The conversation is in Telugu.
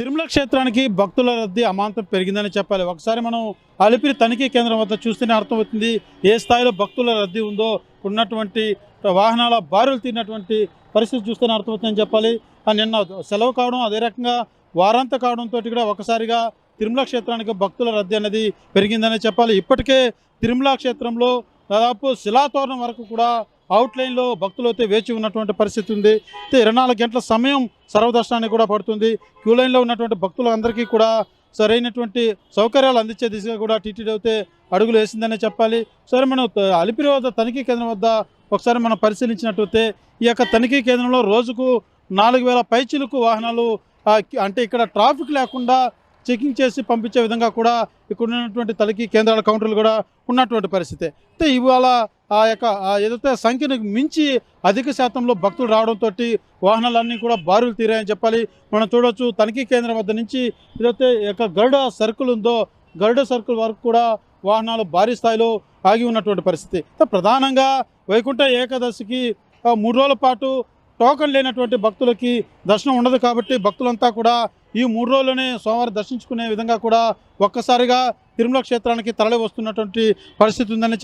తిరుమల క్షేత్రానికి భక్తుల రద్దీ అమాంతం పెరిగిందని చెప్పాలి. ఒకసారి మనం అలిపిరి తనిఖీ కేంద్రం వద్ద చూస్తేనే అర్థమవుతుంది ఏ స్థాయిలో భక్తుల రద్దీ ఉందో. ఉన్నటువంటి వాహనాల బారులు తీరినటువంటి పరిస్థితి చూస్తేనే అర్థమవుతుందని చెప్పాలి. నిన్న సెలవు కావడం, అదే రకంగా వారాంత కావడంతో కూడా ఒకసారిగా తిరుమల క్షేత్రానికి భక్తుల రద్దీ అనేది పెరిగిందనే చెప్పాలి. ఇప్పటికే తిరుమల క్షేత్రంలో దాదాపు శిలాతోరణం వరకు కూడా అవుట్లైన్లో భక్తులు అయితే వేచి ఉన్నటువంటి పరిస్థితి ఉంది. 24 గంటల సమయం సర్వదర్శనానికి కూడా పడుతుంది. క్యూ లైన్లో ఉన్నటువంటి భక్తులందరికీ కూడా సరైనటువంటి సౌకర్యాలు అందించే దిశగా కూడా టీటీడీ అయితే అడుగులు వేసిందనే చెప్పాలి. సరే, మనం అలిపిరి వద్ద తనిఖీ కేంద్రం వద్ద ఒకసారి మనం పరిశీలించినట్లయితే ఈ యొక్క తనిఖీ కేంద్రంలో రోజుకు 4000 పైచిలుకు వాహనాలు అంటే ఇక్కడ ట్రాఫిక్ లేకుండా చెకింగ్ చేసి పంపించే విధంగా కూడా ఇక్కడ ఉన్నటువంటి తనిఖీ కేంద్రాల కౌంటర్లు కూడా ఉన్నటువంటి పరిస్థితి. అయితే ఇవాళ ఆ యొక్క ఏదైతే సంఖ్యను మించి అధిక శాతంలో భక్తులు రావడంతో వాహనాలన్నీ కూడా బారులు తీరాయని చెప్పాలి. మనం చూడవచ్చు తనిఖీ కేంద్రం వద్ద నుంచి ఏదైతే యొక్క గరుడ సర్కిల్ ఉందో గరుడ సర్కిల్ వరకు కూడా వాహనాలు భారీ స్థాయిలో ఆగి ఉన్నటువంటి పరిస్థితి. ప్రధానంగా వైకుంఠ ఏకాదశికి 3 రోజుల పాటు టోకన్ లేనటువంటి భక్తులకి దర్శనం ఉండదు కాబట్టి భక్తులంతా కూడా ఈ 3 రోజుల్లోనే సోమవారం దర్శించుకునే విధంగా కూడా ఒక్కసారిగా తిరుమల క్షేత్రానికి తరలి వస్తున్నటువంటి పరిస్థితి ఉందని